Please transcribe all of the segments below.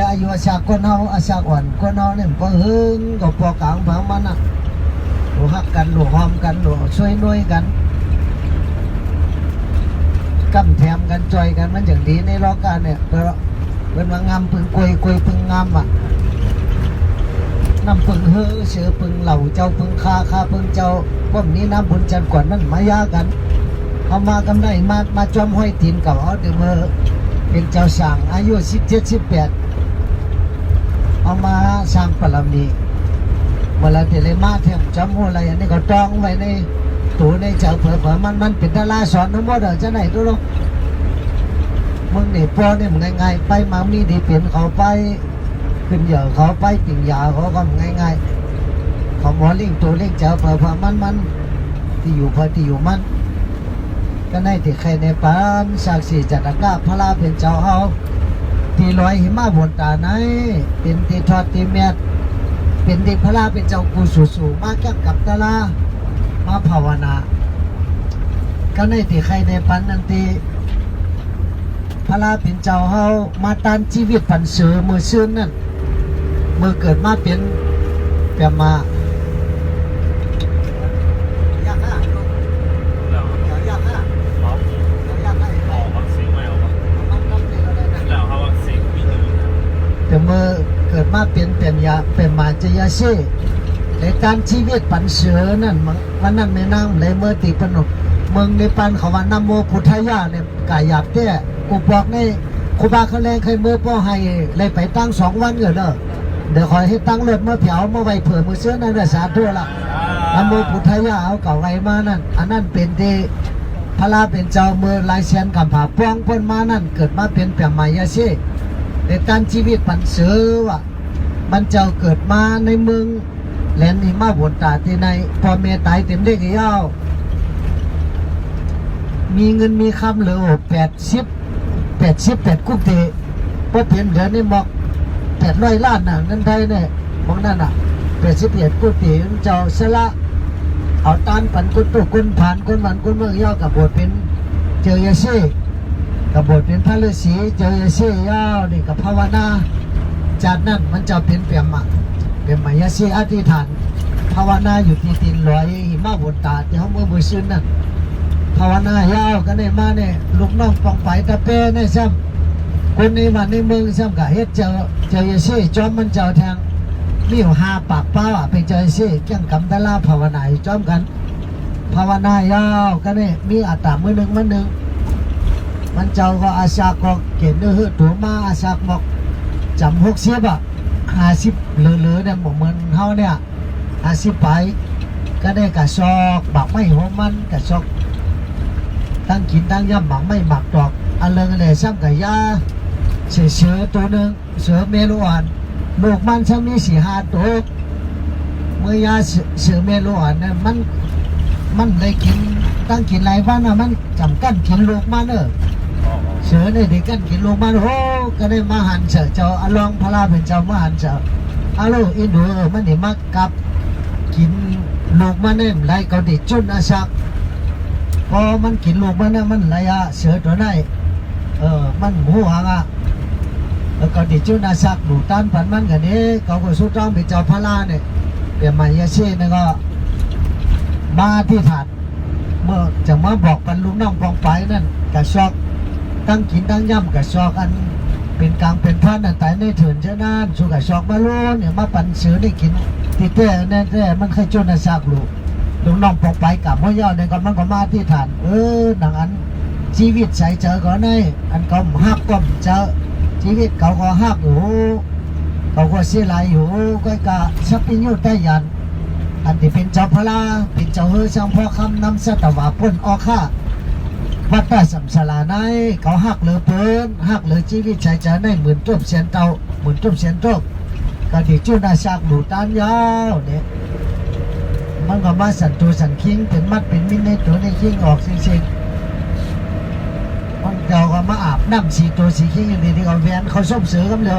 อายุอาชากคนเฮาอาชากวันคนเฮาเนี่ยพอหึงก็พอกลางพังมันน่ะหลูฮักกันหลูหอมกันหลูช่วยนุ้ยกันกำแถมกันจอยกันมันอย่างดีในโลกาเนี่ยเป็นว่างามพึงกวยพึงงามอ่ะน้ำพึงเฮือเสือพึงเหล่าเจ้าพึงคาพึงเจ้าพวกนี้น้ำบุญจันทร์กว่านั้นมายากันเขามากันได้มาจอมห้อยตีนกับเอาเดี๋ยวเมื่อเป็นเจ้าสั่งอายุ17-18เอามาสร้างปรมีเมื่อไรเทเลมาเทียมจำหัวอะไรอันนี้ก็จองไว้ในตู้ในเจ้าเผื่อมันเป็นดาราสอนทั้งหมดเดี๋ยวจะไหนตัวลูกมึงนี่พอเนี่ยมึงง่ายๆไปมามีดีเปลี่ยนเขาไปขึ้นเหยอะเขาไปปิ่งยาเขาก็ง่ายๆเขาหมอลิงตัวลิงเจ้าเผื่อมันที่อยู่พอที่อยู่มันก็ในที่ใครในปานศักดิ์ศรีจันทกาพระลาเป็นเจ้าเฮาที่ลอยหิมะบนตาไหนเป็นที่ทอดที่เมียดเป็นที่พระลาเป็นเจ้ากูสู่มาแก้กับตาลามาภาวนาก็ในที่ใครในปันนันทีพระลาเป็นเจ้าเฮามาตันชีวิตปันเสือมือซื่นนั่นเมื่อเกิดมาเป็นแปลมาแต่เมื่อเกิดมาเป็นมาจะยาเช่ในการชีวิตปันเสือนั่นวันนั้นไม่นั่งเลยเมื่อตีปนกเมืองในปันเขาว่าน้ำโมพุทธายาเนี่ยกายหยาบเต้กูบอกในครูบาเขาแรงเคยเมื่อพ่อให้เลยไปตั้ง2 วันเกิดเดี๋ยวคอยให้ตั้งรถเมื่อเผาเมื่อไว้เผื่อมือเสือนั่นสาธุละน้ำโมพุทธายาเอาเก่าไว้มานั่นอันนั้นเป็นที่พระลาเป็นเจ้าเมื่อลายเชียนกับผาป้องพ้นมานั่นเกิดมาเป็นแปลมายาเช่ในการชีวิตปันเสือว่ะมันเจ้าเกิดมาในเมืองแหลนหิมะบนตาที่ในพอเมตายเต็มเด็กยาวมีเงินมีคำเหลือ88กุ๊กเตะพอเปลี่ยนเดือนนี้บอก800 ล้านน่ะเงินไทยเนี่ยมองนั่นน่ะ88กุ๊กเตะเจ้าสละเอาตานปันกุตุกุนผ่านกุนมันกุนเมืองยาวกับบทเป็นเจอยาเช่กับบทเป็นพระฤาษีเจอยาเช่ยาวนี่กับภาวนาจากนั้นมันจะเป็นเปี่ยมมายาเช่อธิษฐานภาวนาอยู่ที่ตีนลอยหิมะบนตาที่เขาเมื่อซื่นนั่นภาวนายาวกันได้มาเนี่ยลูกน้องปองไปตะเป้เนี่ยซ้ำคนในวันในเมืองซ้ำกับเฮ็ดเจอยาเช่จอมมันเจ้าทางมีอยู่5 ปากเป้าเป็นเจอยาเช่เกี่ยงกำตะลาภาวนาจอมกันภาวนายาวกันเนี่ยมีอัตตามือหนึ่งมันเจ้าก็อาชาก็เกณฑ์เนื้อตัวมาอาชาบอกจำ6050เหลือเนี่ยเหมือนเฮาเนี่ย50ไปก็ได้กระซอกบักไม่หัวมันกระซอกตั้งกินตั้งย่ำบักไม่หมักดอกอันเลิงเลยซ้ำกับยาเสือตัวหนึ่งเสือเมลูอันลูกมันซ้ำมี4-5 ตัวเมื่อยาเสือเมลูอันเนี่ยมันเลยกินตั้งกินหลายวันนะมันจำกั้นกินลูกมันเสือเนี่ยได้กันกินลงมาโอ้ก็ได้มาหันเสือเจ้าอลองพระลาเป็นเจ้ามาหันเสืออาลูอินดูมันนี่มักกับกินลูกมันเนี่ยไรก็ติดจุนอาชักพอมันกินลูกมันเนี่ยมันไรเสือตัวไหนมันหูหางแล้วก็ติดจุนอาชักดูต้านผันมันกันนี้เขาก็สู้จ้องเป็นเจ้าพระลาเนี่ยเปลี่ยนมายาเช่เนี่ยก็มาที่ถาดเมื่อจะมาบอกกันลูกน้องกองไปนั่นกระชอกตั้งกินตั้งย่ำกับชอกอันเป็นกลางเป็นพันอันแต่ในเถื่อนเจ้านั่นสุกับชอกมาโลเนี่ยมาปั่นเสือได้กินติเต้แน่แน่มันเคยจนอาซากลูกน้องปองไปกับพ่อย่อเนี่ยก็มันก็มาที่ฐานหนังอันชีวิตใส่เจอก่อนเลยอันก็หักก็เจอชีวิตเขาก็หักอยู่เขาก็เสียหลายอยู่ก็กะชับปิ้งอยู่ใต้ยันอันที่เป็นเจ้าพระเป็นเจ้าเฮือช่างพ่อคำนำเสตวาพ่นออกข้าวัดตาสัมสลาในเขาหักเหลือเปิ้นหักเหลือชีวิตใจใจในหมื่นต้มเสียนเตาหมื่นต้มเสียนโต๊ะกะที่จุนาซากดูตานยาวเนี่ยมันก็มาสั่นตัวสั่นคิงเป็นมัดเป็นมิ้นในตัวในคิงออกซิงมันเก่าก็มาอาบน้ำสีตัวสีคิงอย่างนี้ที่เขาแหวนเขาส้มเสือกันเลย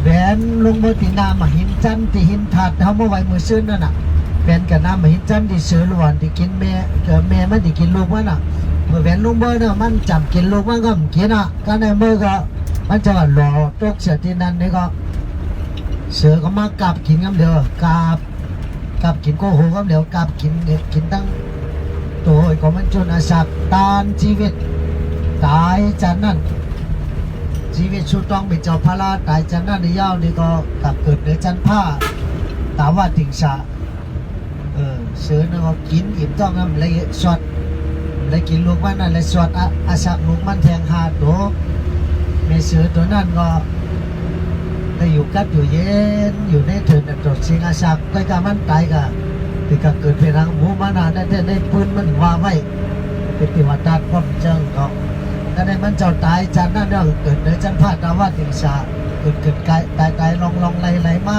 แหวนลงมือตีนามาหินจันตีหินถาดเขาเมื่อไว้มือซื่นนั่นน่ะแหวนกับน้ำมาหินจันที่เสือล้วนที่กินแม่เกิดแม่มันที่กินลูกมันน่ะเมื่อแหวนลงมือเนี่ยมันจับกินลูกมันก็กินก็ในมือก็ มันจะว่าหล่อตกเสียที่นั่นนี่ก็เสือก็มากราบกินกันเดียวกราบกินโกโหกันเดียวกราบกินเนี่ยกินตั้งตัวก็มันจนอาศักตานชีวิตตายจากนั้นชีวิตชุดต้องเป็นเจ้าพระราตายจากนั้นในยาวนี่ก็กลับเกิดในจันผ้าตาว่าติงสาเสือนี่ก็กินอิ่มต้องน้ำเลยสวดเลยกินลูกมันนั่นเลยสวดอาศักลูกมันแทงหาตัวในเสือตัวนั้นก็ได้อยู่กัดอยู่เย็นอยู่ในเถิดตรวจสิงอาศักใกล้กับมันตายกับที่ก็เกิดเป็นรังหมูมานาได้ปืนมันว่าไว้เป็นติวตาดป้อมเจิงก็ถ้าได้มันเจ้าตายจันนั่นเนาะเกิดในจันพาดาว่าติงสาเกิดตายลองไหลมา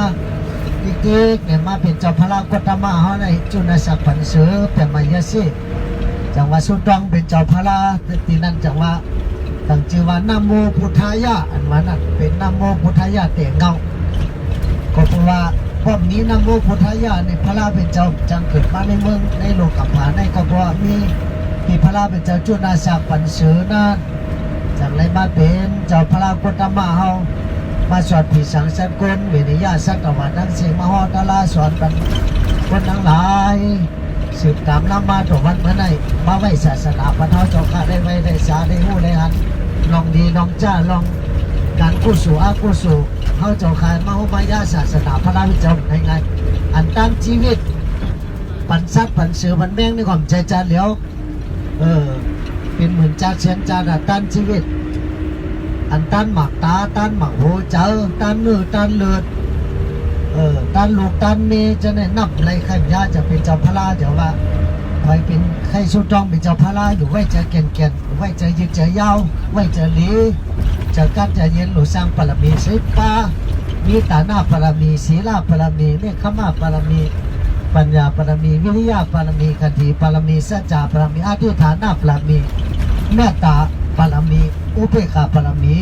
อีกเนี่ยมาเป็นเจ้าพระรากตมาเขาในจุนศักดิ์ผันเสือเป็นมายาสิจังหวะสุดตองเป็นเจ้าพระราตีนั้นจังหวะตั้งชื่อว่านาโมพุทธายะอันว่านั้นเป็นนาโมพุทธายะเตะเงาก็เพราะว่าป้อมนี้นาโมพุทธายะในพระราเป็นเจ้าจังเกิดมาในเมืองในโลกกัมพาในก็เพราะมีที่พระราเป็นเจ้าจุนศักดิ์ผันเสือนั้นจังไรมาเป็นเจ้าพระรากตมาเขามาสอนผีสังสันกลเวนิยาสัตวรรค์ทั้งสิ่งมหอตลาสอนกันคนทั้งหลายสืบตามนำมาตัววันเมื่อไหร่มาไว้ศาสนาพระเท้าเจ้าข้าได้ไว้ได้สาได้หู้ได้หันลองดีลองจ้าลองการกู้สู่อากู้สู่เขาเจ้าข้ามาหุบายาศาสนาพระราชเจ้าไงอันตั้งชีวิตปันซัดปันเสือปันแมงในความใจจานเหลียวเป็นเหมือนจ่าเชียนจ่าดาตั้งชีวิตอันตันหมักตาตันหมักโหเจอตันเนื้อตันเลือดตันลูกตันเมจะได้นับอะไรใครยาจะเป็นเจ้าพระราเดี๋ยวว่าใครเป็นใครชุดจองเป็นเจ้าพระราอยู่ไว้จะเก่งไว้จะยืดจะยาวไว้จะหลีจะกัดจะเย็นหรือสร้างปรมีสิปามีตาหน้าปรมีศีลาปรมีเนคขมาปรมีปัญญาปรมีวิริยะปรมีคติปรมีสัจจะปรมีอธิฐานะปรมีเมตตาปรมีอุเบกขาปรมี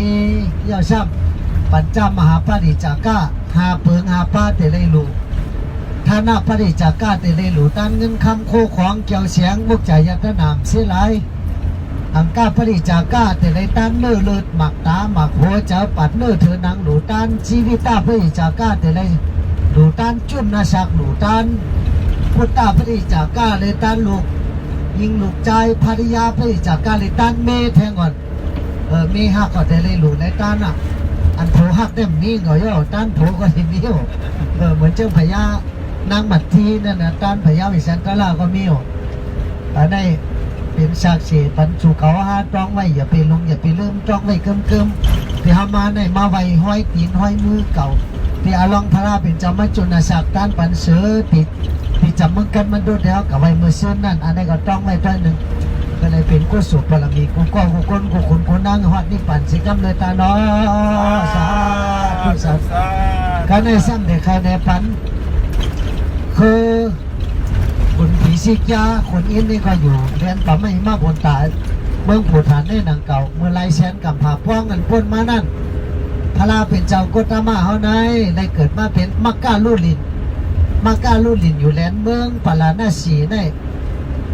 ยอดช่ำปัญจมหาปริจากาหาเปิงหาป้าเตเลยลูฐานะปริจากาเตเลยลูตันเงินคำโคของเกี่ยวเสียงมุกใจยัตนามเสียหลายอังกาปริจากาเตเลยตันเนื้อเลือดหมักตาหมักหัวเจ้าปัดเนื้อเธอนังหลูตันชีวิตาปริจากาเตเลยหลูตันจุนนาชักหลูตันพุทธาปริจากาเลยตันลูกยิงลูกใจภริยาปริจากาเลยตันเมแทงก่อนมีหักก็เตเลยหลูในตันอ่ะอันโผหักเต็มนี้ก็ย่อต้านโผก็ทีนี้เหมือนเจ้าพญานางมัดทีนั่นนะต้านพญาวิสันตลาก็มีอันนี้เป็นศักดิ์สิทธิ์บรรจุเขาหาจ้องไว้อย่าไปลงอย่าไปลืมจ้องไว้เกิมที่หามาในมาไว้ห้อยตีนห้อยมือเก่าที่อาลองพระราเป็นเจ้ามัจจุนศักดิ์ต้านปันเสือติดจับมือกันมันดูแล้วกับไว้มือเสื้อนั่นอันนี้ก็จ้องไว้ด้วยหนึ่งก็เลยเป็นกุศลบารมีกูก้องกูก้นกูคนกูนั่งหอดนี่ปั่นสิกำเลยตาเนาะสาธุสาธุการในซ้ำเด็กใครในปันคือคนผีสิกยาคนอินนี่ก็อยู่เรียนป่าไม่มาบนตาเมืองผูฐานในหนังเก่าเมื่อไรแสนกับผาป้องกันพ้นมานั่นพระราเป็นเจ้ากุตมาเฮาในได้เกิดมาเป็นมักกะลุลินอยู่แลนเมืองปาลานาสีใน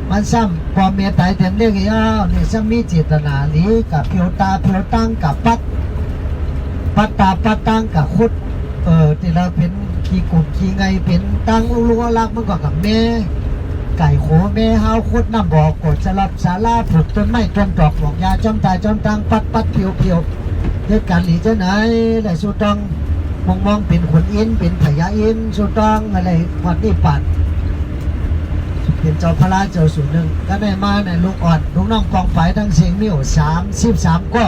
มันซ้ำความเมตตาเต็มเรียกย่าเนี่ยซ้ำมีเจตนาหลีกับเพียวตาเพียวตั้งกับปัดตาปัดตั้งกับคุดที่เราเป็นขี้กุ่มขี้ไงเป็นตั้งลูกลักมันก็กับแม่ไก่โขแม่เฮาคุดน้ำบอกกดสลับสาลาปลูกต้นไม้ต้นดอกบอกยาจอมตายจอมตังปัดเพียวเหตุการณ์นี้จะไหนแต่สุดต้องมองเป็นคนอินเป็นพญาอินสุดต้องอะไรวัดนี้ปัดเป็นเจ้าพระราชเจ้าสูงหนึ่งก็ได้มาในลูกอ่อนลูกน้องกองไฟทั้งเสียงมิว33ก็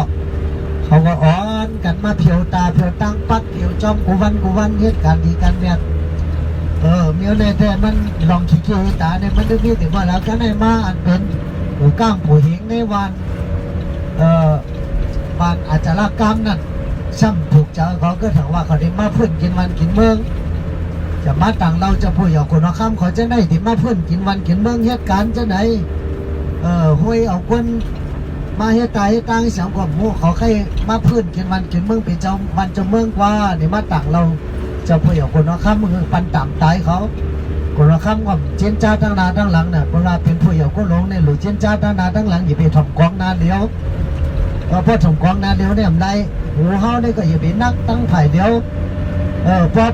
เขาก็อ่อนกันมาเพียวตาเพียวตั้งปัดเพียวจอมกูวันเหตุการณ์ดีกันแบบเมียวในแต่มันลองขี้ตาเนี่ยมันได้มีถึงว่าแล้วก็ได้มาอันเป็นผู้ก้างผู้หิงในวันวันอาจารย์กรรมนั่นซ้ำถูกเจ้าเขาก็ถามว่าเขาได้มาพื้นกินวันกินเมืองจะมาต่างเราจะพูดอย่างคนข้ามเขาจะได้ที่มาเพื่อนกินวันกินเมืองเหตุการณ์จะไหนห้วยเอาคนมาเหตุตายเหตุต่างสังคมหมู่เขาใครมาเพื่อนกินวันกินเมืองเป็นเจ้าวันเจ้าเมืองกว่าเนี่ยมาต่างเราจะพูดอย่างคนข้ามมือปันต่ำตายเขาคนข้ามว่าเจนจ้าตั้งนาตั้งหลังน่ะเวลาเป็นผู้อย่างก็หลงในหรือเจนจ้าตั้งนาตั้งหลังอย่าไปถ่อมกองนาเดียวเพราะถ่อมกองนาเดียวเนี่ยมันได้ หูเฮานี่ก็อย่าไปนักตั้งไผ่เดียวเพราะ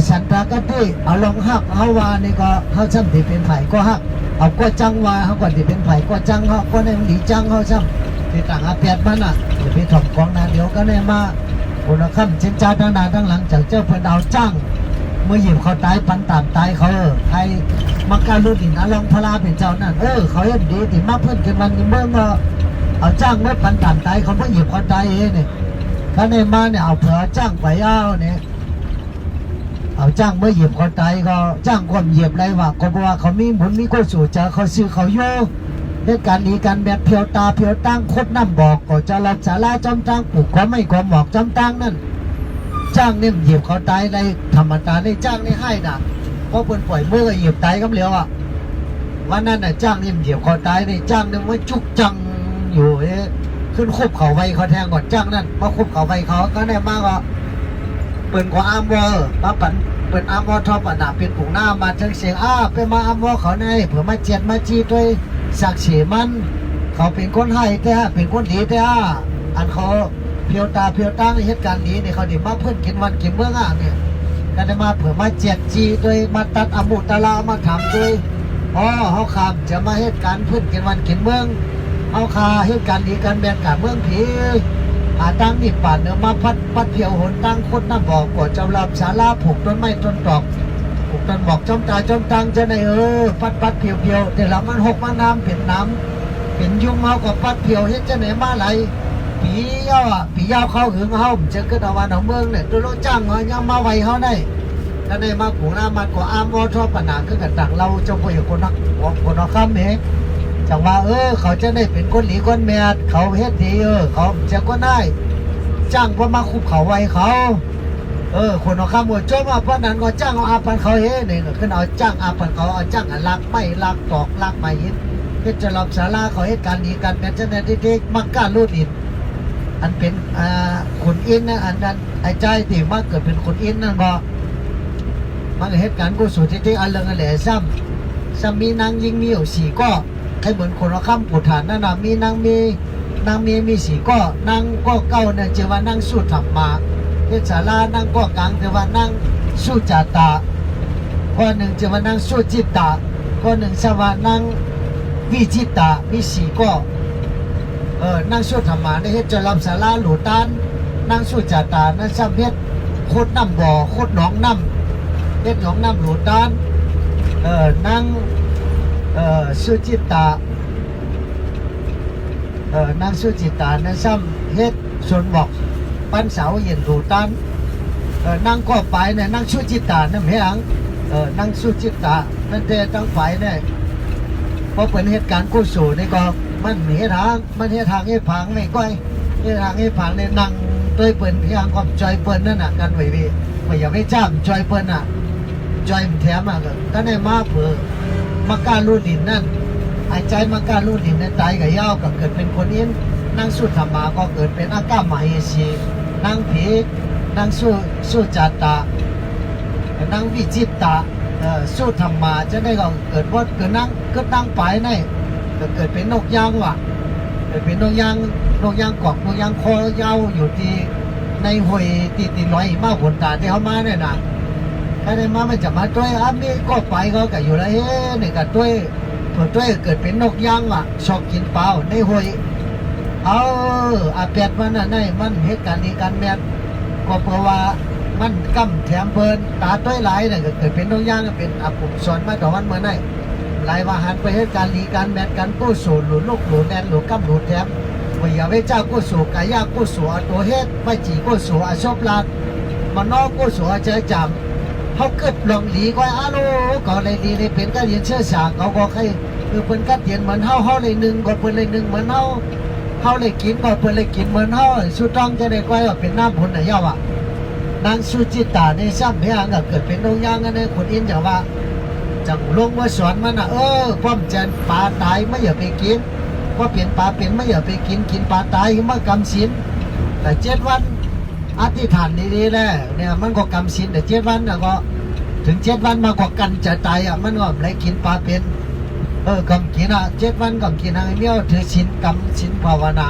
สันตากติเอาลงหักเฮาว่านี่ก็เฮาซ้ำที่เป็นไผ่ก็หักเอาก็จังว่าเฮาก็ที่เป็นไผ่ก็จังเฮาก็ในหลีจังเฮาซ้ำที่ต่างอาเปียดมันอย่าไปถ่อมของนาเดียวก็ได้มาคุณค่ำจินจาตั้งนานตั้งหลังจากเจ้าเพิ่นเอาจังเมื่อหยิบเขาตายปันตามตายเขาใครมักการรู้ดินอลองพลาเป็นเจ้านั่นเขาเห็นดีที่มาเพื่อนกันวันนี้เมื่อเอาจ้างเมื่อปันตามตายเขาเมื่อหยิบเขาตายเองเนี่ยถ้าในมาเนี่ยเอาเผื่อจ้างไปเอาเนี่ยเอาจ้างเมื่อหยิบเขาตายก็จ้างคนเหยียบไรวะก็บอกว่าเขามีหมุนมีคนสู่เจอเขาซื้อเขาโย่เรื่องการนี้การแบบเพียวตาเพียวตั้งโคตรน้ำบอกก็จะรับสาราจอมตั้งปลูกความไม่ความหมอกจอมตั้งนั่นจ้างเนี่ยเหยียบเขาตายในธรรมดาในจ้างนี่ให้นะเพราะเพิ่นปล่อยมือเหยียบตายก็เหลียวอ่ะวันนั้นน่ะจ้างเนี่ยเหยียบเขาตายในจ้างเนี่ยมันจุกจังอยู่ขึ้นคุบเขาไว้เขาแทงก่อนจ้างนั่นมาคุบเขาไว้เขาก็ได้มากก็เปิดกว่าอาร์มวอร์มาปั่นเปิดอาร์มวอร์ทอปน่ะเป็นผงหน้ามาทั้งเสียงไปมาอาร์มวอร์เขาในเผื่อมาเจ็ดมาจีด้วยสักเฉมันเขาเป็นคนให้แต่เป็นคนดีแต่อันเขาเพียวตาเพียวตั้งในเหตุการณ์นี้เนี่ยเขาดิมาเพื่อนกินวันกินเมื่อเนี่ยก็ได้มาเผื่อมาเจ็ดจีด้วยมาตัดอมุตลามาทำด้วยเขาขามจะมาเหตุการณ์เพื่อนกินวันกินเมืองเอาคาเหตุการณ์ดีการแบ่งการเมืองผีตั้งนี่ป่านเนื้อมาพัดเพียวหนตั้งคนน้ำบอกกดจำรับสาราผูกต้นไม้ต้นตอกผูกต้นบอกจอมตาจอมตังจะในปัดเพียวเพียวแต่ละมันหกมาน้ำเป็นน้ำเป็นยุ่งเมากับปัดเพียวเฮ็ดจะไหนมาไหลปียาวเขาหึงเฮาจะเกิดเอาวันของเมืองเนี่ยตัวรถจ้างเงายังมาไวเขาได้ถ้าได้มาผูกหน้ามันก็อาร์มวอทอปัญหาขึ้นกับต่างเราจะคุยกับคนนักคนนักข้ามเหจังว่าเขาจะได้เป็นคนหลีคนแมดเขาเฮ็ดดีเขาจะก็ได้จ้างว่ามาคุบเขาไว้เขาคนเอาข้ามหัวโจมเพราะนั้นก็จ้างเอาอาปันเขาเนี่ยขึ้นเอาจ้างอาปันเขาเอาจ้างลักไม่ลักตอกลักไม่หินเพื่อจะรับสาราเขาเหตุการณ์ดีกันเป็นเจ้าหน้าที่มักกล้าลูดอินอันเป็นขุนอินนะอันนั้นไอ้ใจที่มาเกิดเป็นขุนอินนั่นก็มันเหตุการณ์กูสุดที่อันเรื่องอะไรซ้ำมีนางยิงมีอยู่สี่ก็ให้เหมือนคนเราข้ามปูฐานนั่นนะมีนางมีสี่ก็นางก็เก้าเนี่ยเจว่านั่งสู้ธรรมะเทศาลานั่งก็กลางเจว่านั่งสู้จาตาข้อหนึ่งเจว่านั่งสู้จิตตาข้อหนึ่งสว่านั่งวิจิตตามีสี่ก็นั่งสู้ธรรมะในเฮ็ดจะรับสาราหลูตานนั่งสู้จาตานั่นซ้ำเฮ็ดโคตรน้ำบ่อโคตรหนองน้ำเฮ็ดหนองน้ำหลูตานนั่งสุจิตานางสุจิตานั่นซ้ำเฮ็ดสวนบอกปั้นเสาเย็นดูตันนางก็ไปเนี่ยนางสุจิตานั่นเพียงนางสุจิตานั่นแต่ตั้งไฟเนี่ยพอเป็นเหตุการณ์กู้สู่นี่ก็มันเหตุทางเหตุผังไม่ก้อยเหตุทางเหตุผังเนี่ยนั่งโดยเปิ่นเพียงก็จอยเปิ่นนั่นน่ะกันไว้ไม่อย่าไปจ้ำจอยเปิ่นน่ะจอยมันแถมก็ได้มาเผื่อมาการรูดินนั่นหายใจมาการรูดินในตายกับยาวก็เกิดเป็นคนอินนั่งสู้ธรรมาก็เกิดเป็นอากามาเฮชีนั่งผีนั่งสู้จาตานั่งวิจิตตาสู้ธรรมาจะได้ก็เกิดว่าเกิดนั่งไปในก็เกิดเป็นนกยางว่ะเกิดเป็นนกยางกอกนกยางคอยาวอยู่ที่ในห้วยตีน้อยมาผลตาที่เขามาเนี่ยนะถ้าได้มามันจะมาด้วยมีก็ไปเขาก็อยู่แล้วนี่ก็ด้วยเกิดเป็นนกยางว่ะชอบกินเปล่าในห้วยอาเปียดมันน่ะมันเหตุการณ์นี้การแมทก็เพราะว่ามันกำแถมเพลินตาต้อยหลายเนี่ยก็เกิดเป็นนกยางเป็นอาปุ่มสอนมาต่อวันเมื่อไหร่หลายว่าหันไปเหตุการณ์นี้การแมทกันกู้สู่หลุดลูกหลุดแดนหลุดกำหลุดแถมวิยาเวเจ้ากู้สู่กายากู้สู่ตัวเฮ็ดไม่จีกู้สู่อชอบลาดมันนอกกู้สู่เจอจำเขาเกิดหลงหลีก็ก็เลยดีเลยเป็นการเรียนเชื่อสางเขาบอกให้คือเป็นการเรียนเหมือนเฮาเลยหนึ่งก็เป็นเลยหนึ่งเหมือนเฮาเลยกินก็เป็นเลยกินเหมือนเฮาสุดต้องจะได้ก้อยว่าเป็นน้ำผลไหนยาวนางสุจิตาในซ้ำเพียงก็เกิดเป็นนกยางกันในคนอินจะว่าจังลงมาสอนมันป้อมจันปลาตายไม่อย่าไปกินเพราะเปลี่ยนปลาเป็นไม่อย่าไปกินปลาตายมากำศีลแต่7 วันอธิษฐานดีๆแล้วเนี่ยมันก็กำศีลแต่7 วันก็ถึง7 วันมากกว่ากันจะตายมันก็เลยกินปลาเป็นกำกิน7 วันกำกินอะไรเนี่ยถือศีลกำศีลภาวนา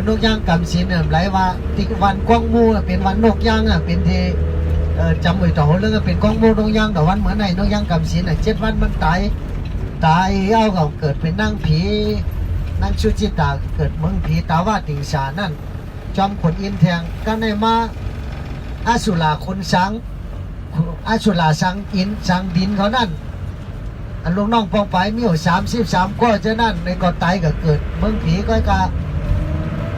นกย่างกำศีลเนี่ยหลายว่าที่วันกวางมูเป็นวันนกย่างเป็นที่จำไว้ต่อเรื่องเป็นกวางมูนกย่างแต่วันเหมือนไหนนกย่างกำศีล7 วันมันตายเอาเขาเกิดเป็นนั่งผีนั่งชุจิตาเกิดเมืองผีตาว่าติงสานั่นจอมขนอินแทงก็ในมาอาสุราคนสังอาสุราสังอินสังดินเขานั่นอันลูกน้องปองไปมีอยู่33ก็จะนั่นในก็ตายก็เกิดเมืองผีก็กะ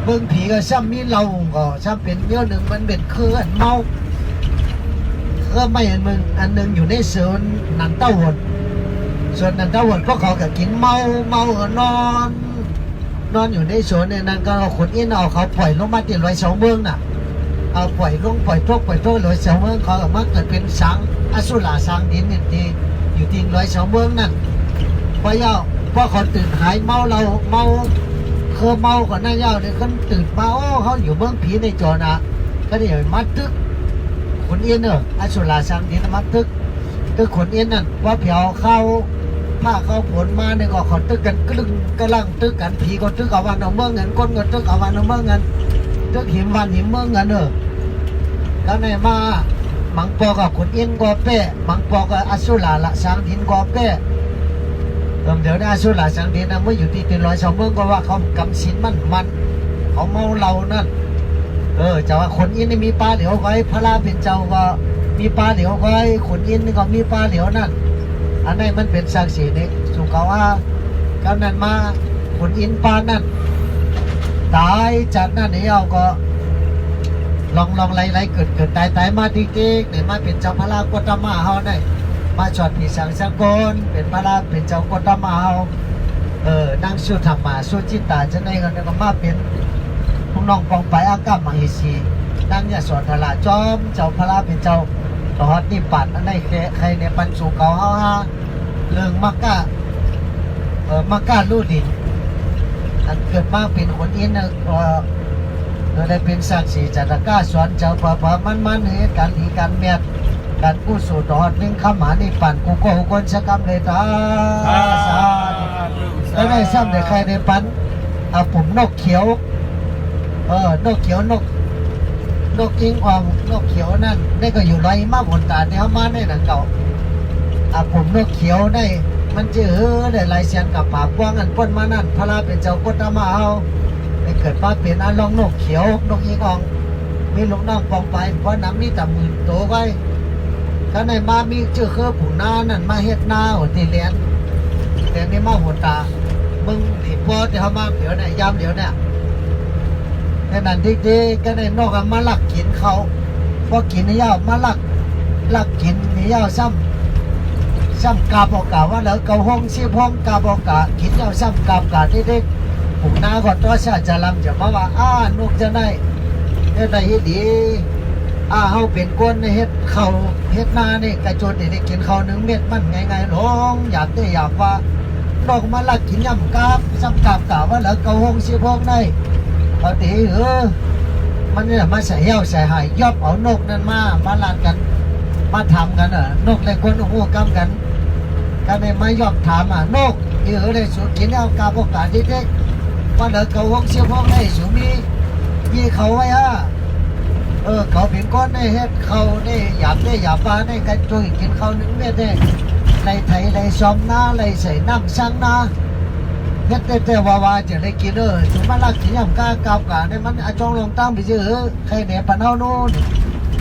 เมืองผีก็ซ้ำมีเราก็ซ้ำเป็นเมียวหนึ่งมันเป็นคืออันเมาก็ไม่อันมึงอันหนึ่งอยู่ในสวนนันเต้าหดส่วนนันเต้าหดก็เขาก็กินเมานอนอยู่ในสวนเนี่ยนั่นก็ขนอินเอาเขาปล่อยลงมาที่102 เมืองน่ะเอาปล่อยทุก102 เมืองเขาก็มาเกิดเป็นสังอสุราสังดินนี่ที่อยู่ที่102 เมืองนั่นเพราะเขาตื่นหายเมาคือเมาก่อนหน้าเย้าเนี่ยเขาตื่นมาโอ้เขาอยู่เมืองผีในจอนะก็ได้มัดตึกขนอินอสุราสังดินมัดตึกขนอินนั่นว่าเผียวเข้าผ้าเขาผลมาเนี่ยก็เขาตึกกันกำลังตึกกันผีก็ตึกเอาวันเอาเมืองเงินก้นก็ตึกเอาวันเอาเมืองเงินตึกหิมวันหิมเมืองเงินแล้วในมามังปอกับขนอินก็เป้มังปอกับอสุราละสังดินก็เป้เดี๋ยวนี้อสุราสังดินนะเมื่ออยู่ที่102 เมืองก็ว่าเขากำศีลมันเขาเมาเหล้านั่นจะว่าขนอินนี่มีปลาเหลียวไว้พระราเป็นเจ้าก็มีปลาเหลียวไว้ขนอินนี่ก็มีปลาเหลียวนั่นอันนี้มันเป็นสักสีนี่สุกว่ากำนันมาขนอินปลานั่นตายจากนั่นนี่เอาก็ลองไล่เกิดตายมาจริงๆเนี่ยมาเป็นเจ้าพระราชกตมาเฮาได้มาจอดผีสังสกลเป็นพระราชเป็นเจ้ากตมาเฮานั่งสู้ธรรมะสู้จิตตาจะได้กันก็มาเป็นพวกน้องปองไปอากาศมหิสีนั่งเนี่ยสอนทลาจอมเจ้าพระราชเป็นเจ้าต่อฮอดนี่ปัดอันไหนใครในปันสู่เก่าเฮาเรื่องมักกะลู่ดินอันเกิดมาเป็นคนอินนะก็ได้เป็นสักดิ์ศรีจัตกาสอนเจ้าป่ามันเหตุการณ์นี้การเมียดการกู้สู่ต่อฮอดนิ่งคำหานี่ปันกูก็คนสักคำเลยตาสาแล้วได้ซ้ำในใครในปันเอาผมนกเขียวนกเขียวนกอิงอ่องนกเขียวนั่นได้ก็อยู่ไรมากบนตาเนี่ยเขามาได้หนังเก่าผมนกเขียวได้มันจะได้ลายเสียนกับปากกว้างอันป้นมานั่นพระราเป็นเจ้ากตมาเอาได้เกิดมาเป็นอาลองนกเขียวนกอิงอ่องมีลูกน้องปองไปเพราะน้ำมีแต่หมื่นโตไว้ข้างในมามีเจ้าเครือผู้นานั่นมาเฮ็ดนาหัวตีเลียนแต่นี่มาหัวตามึงดีพอจะเขามาเดี๋ยวเนี่ยยามเดี๋ยวเนี่ยแค่นั้นดีๆก็ได้นอกมาลักกินเขาพอกินนี่ยาวมาลักกินนี่ยาวซ้ำกาบอกกาว่าแล้วเกาห้องซีห้องกาบอกกากินยาวซ้ำกาบอกกาเด็กๆผมนาก็ตัวชาจะลำจะมาว่านกจะได้ดีเฮาเป็นก้นในเฮ็ดเขาเฮ็ดนานี่กระโจนได้กินเขา1 เม็ดมันไงหลงอยากว่านกมาลักกินย่ำกาบซ้ำกาบกาว่าแล้วเกาห้องซีห้องได้พอดีมันเนี่ยมาใส่เหี้ยวใส่หายยอบเอานกนั่นมาลาดกันมาทำกันนกเลยคนหัวกำกันก็เลยมายอบถามนกเลยสูกินเอากาบกาดิเด็กว่าเหลือเขาห้องเสียห้องได้สูมีเขาไว้เขาเป็นก้อนได้เฮ็ดเขาได้หยาบปลาได้กระจุยกินเขา1 เม็ดได้ในไถในซ้อมนาในใส่น้ำช่างนาเฮ็ดแต่ว่าจะได้กินถึงมาลักกินย่ำกาบกาเนี่ยมันจองลงตั้งไปซื้อใครเนี่ยปันเฮาโน่น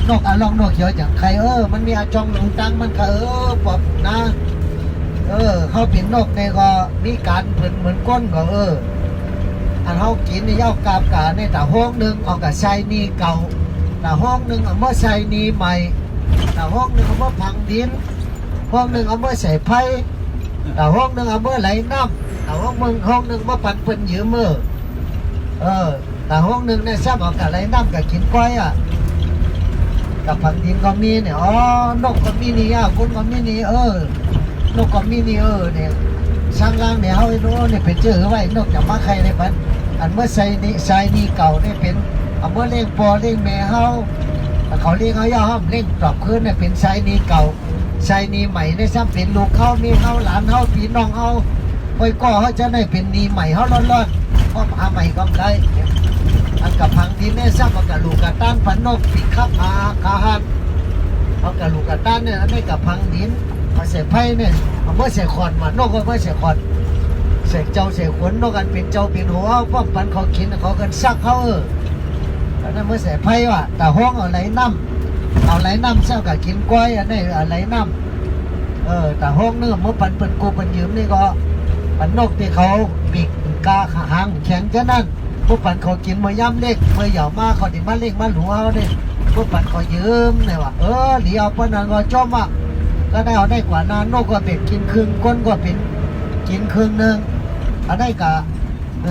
นกลองนกเขียวอย่างใครมันมีจองลงตั้งมันก็ปอบนะเขาเป็นนกเนี่ยก็มีการเหมือนก้นก็อันเขากินในเย้ากาบกาในแต่ห้องนึงเอากับไซนีเก่าแต่ห้องนึงเอาเมื่อไซนีใหม่แต่ห้องนึงเอาเมื่อพังดินห้องนึงเอาเมื่อใส่ไผ่แต่ห้องนึงเอาเมื่อไหลน้ำแต่ห้องนึงมาปั่นเป็นยืมแต่ห้องนึงเนี่ยซ้ำเอากับไหลน้ำกับกินก้อยกับพังดินก็มีเนี่ยนกก็มีนี่คนก็มีนี่นกก็มีนี่เนี่ยช่างล่างเนี่ยเขาไอ้โน่เนี่ยเป็นเจอไว้นกจากมาใครในปันอันเมื่อไซนี่เก่าเนี่ยเป็นเอาเมื่อเล่งปอเล่งแม่เขาเลี้ยงเขาย่อห้ามเล่งปรับคืนเนี่ยเป็นไซนี่เก่าไซนี่ใหม่เนี่ยซ้ำเป็นลูกเขามีเขาหลานเขาพี่น้องเขาไว้ก็เขาจะได้เป็นนีใหม่เขาร้อนๆเขาหาใหม่ก็ได้ อันกับพังดินเนี่ยซ้ำเอากับลูกกระต้านพันนกปีกขับอาคาหันเอากับลูกกระต้านเนี่ยอันนี้กับพังดินมาใส่ไผ่เนี่ยเอาเมื่อใส่ขอนมานกก็เมื่อใส่ขอนใส่เจ้าใส่ขนนกกันเป็นเจ้าเป็นหัวป้อมปันเขากินเขากันซักเขาอันนั้นเมื่อใส่ไผ่ว่ะแต่ห้องเอาไหลน้ำเอาไหลน้ำเจ้ากับกินกล้วยอันนี้เอาไหลน้ำแต่ห้องเนื้อเมื่อปันเปิดกูปันยืมนี่ก็ปันนกที่เขาปีกกาหางแข็งจะนั่นพวกปันเขากินเมื่อย่ำเล็กเมื่อเหยามาเขาดิมาเล็กมาหลวงเนี่ยพวกปันเขายืมเนี่ยว่ะเหลียวปนันก็จมอ่ะก็ได้เอาได้กว่านานนกก็เป็นกินครึ่งก้นก็เป็นกินครึ่งหนึ่งเอาได้กะ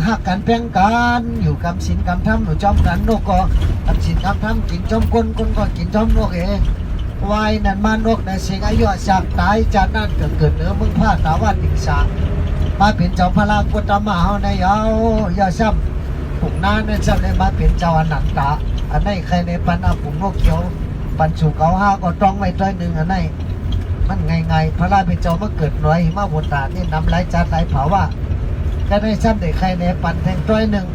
หักกันเพียงกันอยู่กำศีลกำธรรมอยู่จอมกันนกก็กำศีลกำธรรมกินจอมก้นก็กินจอมนกเองวายนั่นมานกในเสียงอายุจากตายจากนั่นเกิดเนื้อมึงผ้าตาวันดิสามาเป็นเจ้าพระรากุตมาเฮาในยาซ้ำปุ่งน้าเนี่ยซ้ำเลยมาเป็นเจ้าอนันตาอันนี้ใครในปันอาปุ่งนกเขียวปันสู่เขาห้าก็ต้องไว้ตัวหนึ่งอันนี้มันไงพระราเป็นเจ้ามาเกิดหน่อยมาบนตานี่นำไหลจัดไหลเผาว่าก็ได้ซ้ำเด็กใครในปันแทงตัวหนึ่ง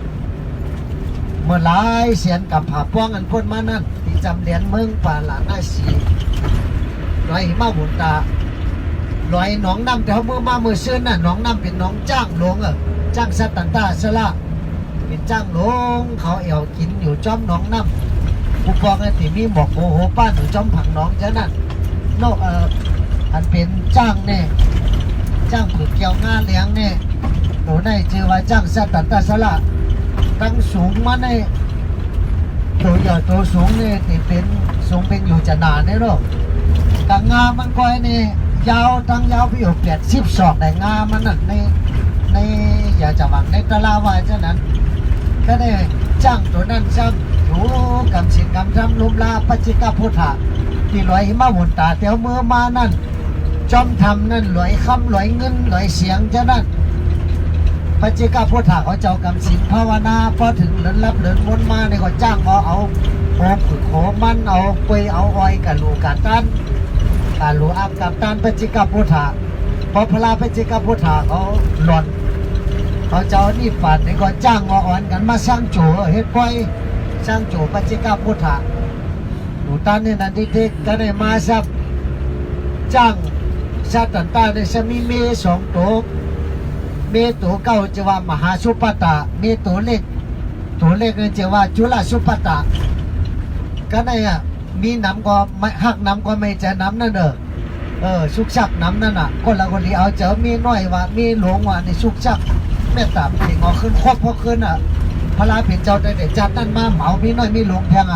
เมื่อหลายเสียนกับผ่าป้องอันพ้นมานั่นที่จำเลียนเมืองป่าหลานได้สีหน่อยมาบนตาลอยหนองน้ำแต่เขาเมื่อมาเมื่อเชื่อน่ะหนองน้ำเป็นหนองจ้างหลวงจ้างสัตตันตาสละเป็นจ้างหลวงเขาเอวกินอยู่จอมหนองน้ำผู้ปองไอ้ที่มีหมอกโมโหป้านอยู่จอมผังหนองเจ้านั่นนอกอันเป็นจ้างเนี่ยจ้างผือเกี่ยวงาเลี้ยงเนี่ยตัวได้ชื่อว่าจ้างสัตตันตาสละตั้งสูงมาในตัวใหญ่ตัวสูงเนี่ยที่เป็นสูงเป็นอยู่จะนานเนี่ยหรอกแต่งามันก้อยเนี่ยยาวทั้งยาวพี่อยู่82แต่งามันนั่นในอย่าจะหวังในตลาดว่าเช่นนั้นก็ได้จ้างตัวนั้นซ้ำอยู่กำศีลกำธรรมลุมลาปัจจิกพุทธะที่ลอยมาหมุนตาเตียวเมื่อมานั่นจอมทำนั่นลอยคำลอยเงินลอยเสียงเช่นนั้นปัจจิกพุทธะเขาเจ้ากำศีลภาวนาพอถึงเดินรับเดินวนมาในก็จ้างเอาโอ้ขุดโขมันเอาไปเอาอ้อยกับลูกกาตันการหลวงอากับตานปัจจิกพุทธะพอพระปัจจิกพุทธะเขาหล่นเขาเจ้านี่ปัดนี่ก็จ้างอ่อนกันมาสร้างโจเฮ็ดก้อยสร้างโจปัจจิกพุทธะหนูตานนี่นั่นที่ก็ได้มาซับจ้างชาตันตาได้สมีเมสองตัวเมตัวเก้าจะว่ามหาสุปตะเมตัวเล็กนี่จะว่าจุลสุปตะก็ได้มีน้ำก็ไม่หักน้ำก็ไม่จะน้ำนั่นสุกชักน้ำนั่นคนละคนที่เอาเจอมีน้อยว่ามีหลวงว่าในสุกชักแม่ตาถึงเอาขึ้นครบพอขึ้นพระราเป็นเจ้าได้แต่จัดนั่นมาเหมามีน้อยมีหลวงแพง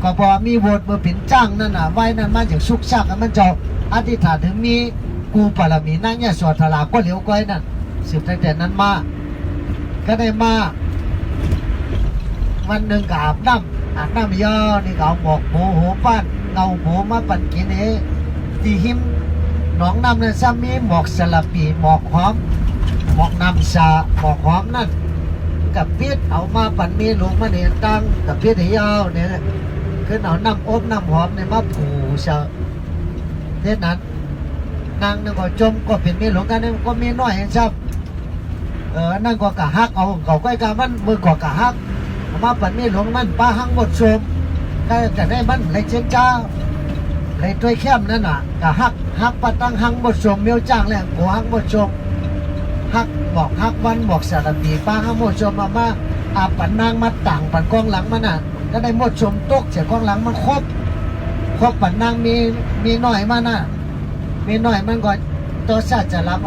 ก็พอมีโวดเมื่อเป็นจ้างนั่นไว้นั่นมาจากสุกชักมันเจ้าอธิษฐานถึงมีกูปรมีนั่งเนี่ยสวดทลาก็เหลียวก้อยนั่นสืบตั้งแต่นั้นมาก็ได้มาวันหนึ่งก็อาบน้ำย่อนี่เขาบอกโมโหป้านเงาโหมาปั่นกินที่หิมหนองน้ำนั่นซ้ำมีหมอกสลับปีหมอกหอมหมอกน้ำชาหมอกหอมนั่นกับเพี้ยเอามาปั่นมีหลวงมาเนี่ยตั้งกับเพี้ยยาวเนี่ยคือเอาน้ำอบน้ำหอมเนี่ยมาผูเชาเท่านั้นนางนั่นก็จมก็เป็นมีหลวงกันนั่นก็มีน้อยเห็นซ้ำนั่นก็กะฮักเอาเขาใกล้กันมันมือก็กะฮักมาปั่นมีหลวงมันป้าหังหมดโสมได้แต่ได้มันเลยเจ้าจ้าเลยตัวเข้มนั่นกะฮักปะตั้งหังหมดโสมเมียวจ้างเลยหัวหังหมดโสมฮักบอกฮักวันบอกสารปีป้าหังหมดโสมมาปั่นนางมาต่างปั่นกองหลังมันก็ได้หมดโสมตกเสียกองหลังมันครบปั่นนางมีหน่อยมันมีหน่อยมันก็ตัวชาติจะรับ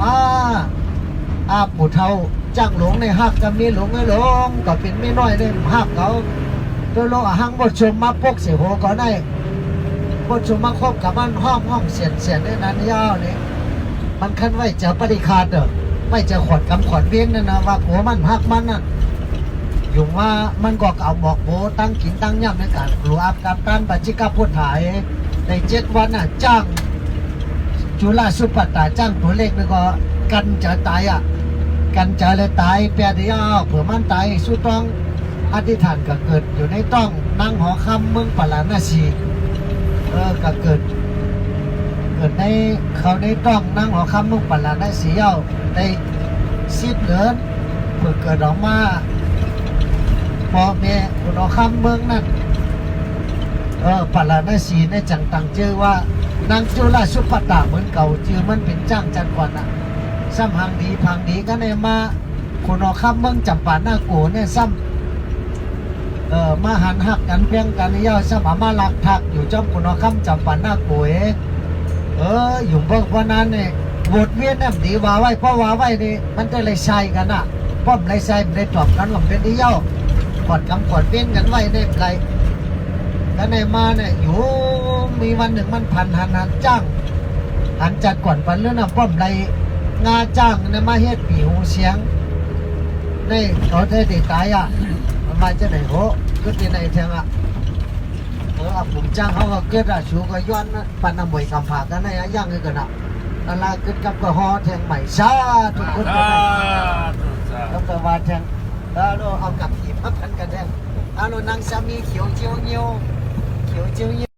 ปู่เท่าจ้างหลวงในหักจะมีหลวงไอ้หลวงก็เป็นไม่น้อยเลยหักเขาตัวโลหังบดชมมาปกเสียหัวก็ได้บดชมมาครบกับมันห้องเสียนในนั้นยาวเนี่ยมันคันไว้จะปฏิคาดไม่จะขวดกำขวดเวียนนั่นนะว่าหัวมันหักมันอยู่ว่ามันก็เอาบอกโบตั้งกินตั้งย่ำในการหลวงอาบกับตันปัจจิกพุทธายใน7 วันจ้างจุฬาสุปตาจ้างตัวเล็กนี่ก็กันจะตายกันจะเลยตายแปดเดียวเผื่อมันตายสู้ต้องอธิษฐานก็เกิดอยู่ในต้องนั่งหอคำเมืองปลาณสีก็เกิดในเขาในต้องนั่งหอคำเมืองปลาณสีในซิดเหลือนเพื่อเกิดออกมา พ่อแม่คุณเอาคำเมืองนั่นปาลานาสีในจังตังชื่อว่านางจุฬาสุปตาเหมือนเก่าชื่อมันเป็นจ้างจันก่อนอ่ะซ้ำหางดีพังดีก็ในมาคุณเอาคำเมืองจำปาหน้าโกเนี่ยซ้ำมาหันหักกันเพียงกันย่อซ้ำมาลักทักอยู่จอมคุณเอาคำจำปาหน้าโกอยู่เบิ่งวันนั้นเนี่ยบทเวียนเนี่ยดีว่าไว้เพราะว่าไว้นี่มันจะเลยใช้กันอ่ะป้อมเลยใช้เลยตอบกันว่าเป็นที่เย้ากอดกำกอดเวียนกันไว้ได้ไรแล้วในมาเนี่ยอยู่มีวันหนึ่งมันพันหันจ้างหันจัดก่อนปันเรื่องน่ะป้อมไร งาจ้างเนี่ยมาเฮ็ดปีหูเสียงนี่เขาได้ติดตายอ่ะมันมาจากไหนโหก็ที่ไหนเทียงอ่ะผมจ้างเขาก็เกิดอ่ะชูก็ย้อนปันน้ำมวยคำผากันนะย่างให้กันอ่ะอะไรเกิดกับก็ฮอแทงใหม่ซาทุกคนก็ได้แล้วก็ว่าแทงแล้วเอากับหีบพับกันกันแทงนางสามีเขียวเจียวเงี้ยวเขียวเจียวเงี้ยว